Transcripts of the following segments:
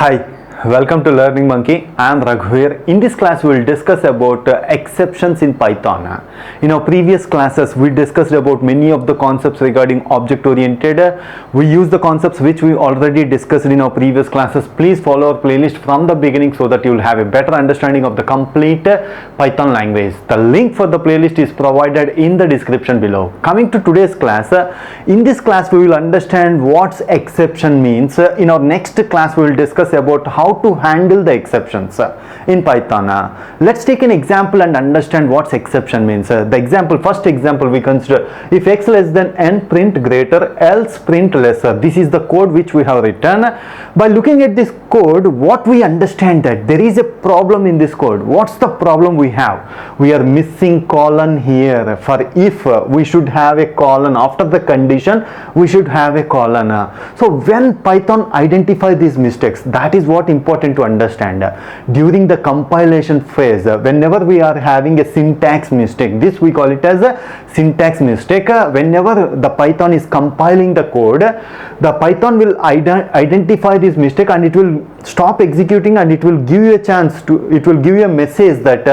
Hi, welcome to Learning Monkey. I am Raghuveer. In this class, we will discuss about exceptions in Python. In our previous classes, we discussed about many of the concepts regarding object-oriented. We use the concepts which we already discussed in our previous classes. Please follow our playlist from the beginning so that you will have a better understanding of the complete Python language. The link for the playlist is provided in the description below. Coming to today's class, in this class we will understand what exception means. In our next class, we will discuss about how to handle the exceptions in Python. Let's take an example and understand what exception means. First example we consider, if x less than n, print greater, else print lesser. This is the code which we have written. By looking at this code, what we understand that there is a problem in this code. What's the problem we have? We are missing colon here. For if, we should have a colon. After the condition, we should have a colon. So when Python identify these mistakes, that is what important to understand. During the compilation phase, whenever we are having a syntax mistake, this we call it as a syntax mistake. Whenever the Python is compiling the code, the Python will identify this mistake and it will stop executing, and it will give you a chance to, it will give you a message that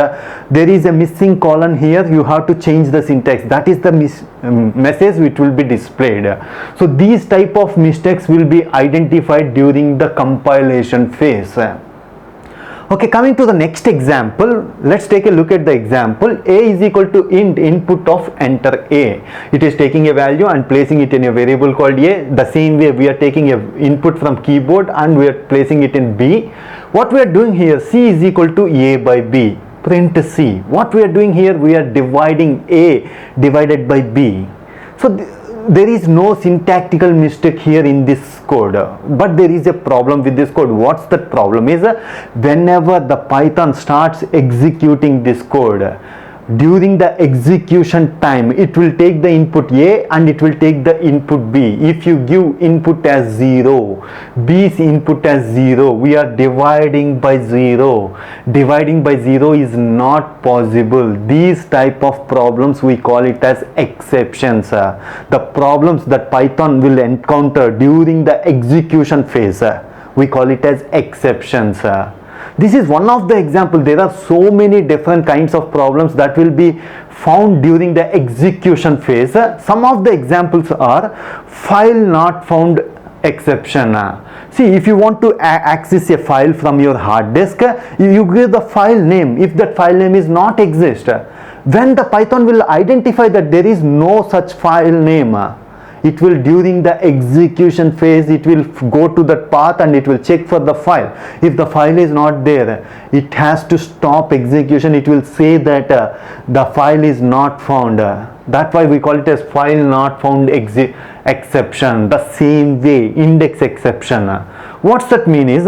there is a missing colon here, you have to change the syntax. That is the message which will be displayed. So these type of mistakes will be identified during the compilation phase. Okay, coming to the next example, let's take a look at the example. A is equal to int input of enter A. It is taking a value and placing it in a variable called A. The same way we are taking a input from keyboard and we are placing it in B. What we are doing here, C is equal to A by B. Print C. What we are doing here, we are dividing A divided by B. So there is no syntactical mistake here in this code, but there is a problem with this code. What's that problem is, whenever the Python starts executing this code, during the execution time, it will take the input A and it will take the input B. If you give input as 0, B's input as 0, we are dividing by 0. Dividing by 0 is not possible. These type of problems we call it as exceptions. The problems that Python will encounter during the execution phase, we call it as exceptions. This is one of the examples. There are so many different kinds of problems that will be found during the execution phase. Some of the examples are file not found exception. See, if you want to access a file from your hard disk, you give the file name. If that file name is not exist, when the Python will identify that there is no such file name, it will, during the execution phase, it will go to that path and it will check for the file. If the file is not there, it has to stop execution. It will say that the file is not found. That's why we call it as file not found exception. The same way, index exception. What's that mean is,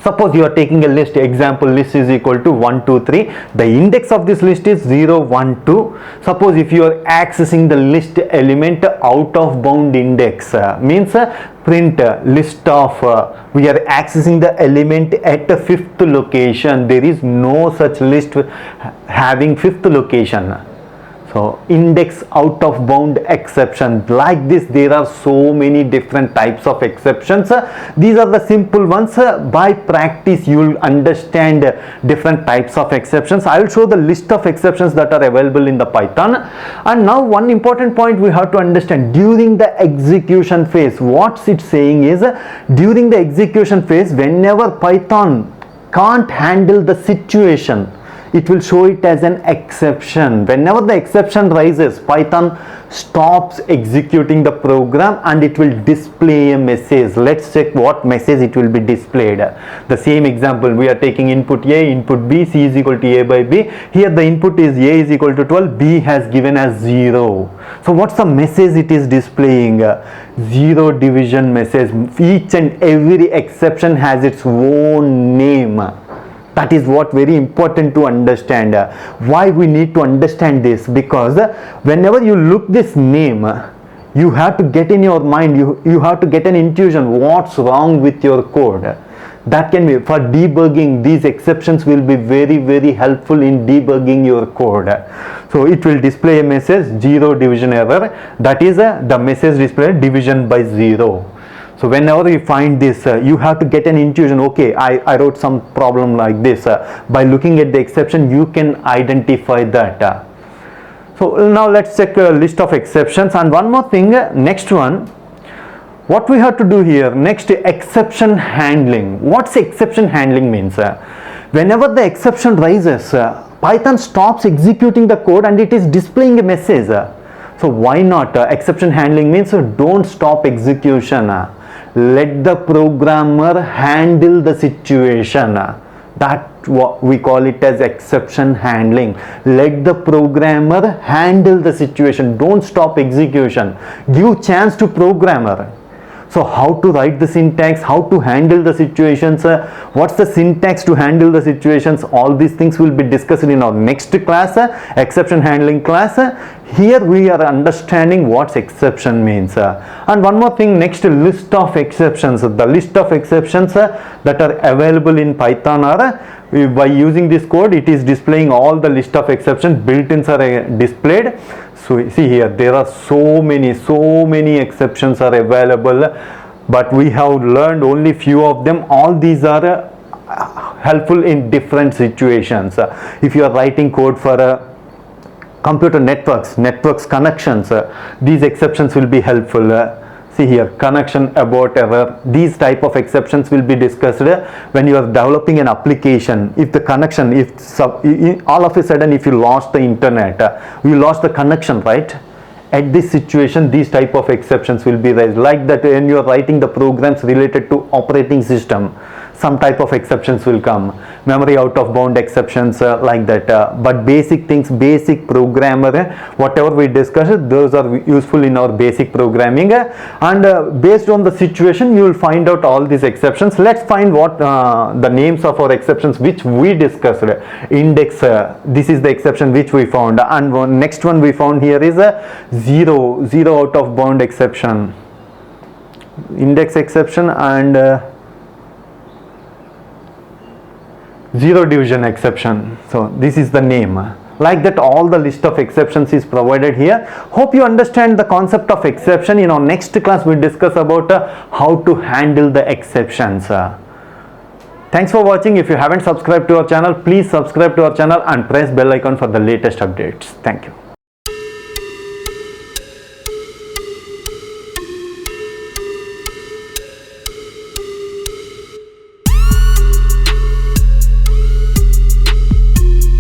suppose you are taking a list, example list is equal to 1, 2, 3. The index of this list is 0, 1, 2. Suppose if you are accessing the list element out of bound index, means print list of, we are accessing the element at the 5th location. There is no such list having 5th location. So index out of bound exception. Like this, there are so many different types of exceptions. These are the simple ones. By practice, you will understand different types of exceptions. I will show the list of exceptions that are available in the Python. And now one important point we have to understand, during the execution phase, what it's saying is, during the execution phase, whenever Python can't handle the situation, it will show it as an exception. Whenever the exception rises, Python stops executing the program and it will display a message. Let's check what message it will be displayed. The same example, we are taking input A, input B, C is equal to A by B. Here the input is A is equal to 12, B has given as 0. So what's the message it is displaying? 0 division message. Each and every exception has its own name. That is what very important to understand. Why we need to understand this? Because whenever you look this name, you have to get in your mind, you have to get an intuition what's wrong with your code. That can be, for debugging, these exceptions will be very, very helpful in debugging your code. So it will display a message 0 division error. That is the message displayed division by 0. So whenever you find this, you have to get an intuition. Okay, I wrote some problem like this. By looking at the exception, you can identify that. So now let's check a list of exceptions. And one more thing, next one, what we have to do here, next, exception handling. What's exception handling means? Whenever the exception rises, Python stops executing the code and it is displaying a message. So why not? Exception handling means don't stop execution. Let the programmer handle the situation. That what we call it as exception handling. Let the programmer handle the situation. Don't stop execution. Give chance to programmer. So how to write the syntax, how to handle the situations, what's the syntax to handle the situations, all these things will be discussed in our next class, exception handling class. Here we are understanding what exception means. And one more thing, next, list of exceptions. The list of exceptions that are available in Python are, by using this code, it is displaying all the list of exceptions. Built-ins are displayed. So see here, there are so many exceptions are available, but we have learned only few of them. All these are helpful in different situations. If you are writing code for computer networks connections, these exceptions will be helpful. See here, connection abort error. These type of exceptions will be discussed when you are developing an application. If the connection, all of a sudden if you lost the internet, you lost the connection, right? At this situation, these type of exceptions will be raised. Like that, when you are writing the programs related to operating system, some type of exceptions will come. Memory out of bound exceptions, like that. But basic things, basic programmer, whatever we discussed, those are useful in our basic programming. And based on the situation, you will find out all these exceptions. Let's find what the names of our exceptions which we discussed. Index, this is the exception which we found. And next one we found here is a zero out of bound exception. Index exception and zero division exception. So this is the name. Like that, all the list of exceptions is provided here. Hope you understand the concept of exception. In our next class we discuss about how to handle the exceptions. Thanks for watching. If you haven't subscribed to our channel, please subscribe to our channel and press bell icon for the latest updates. Thank you.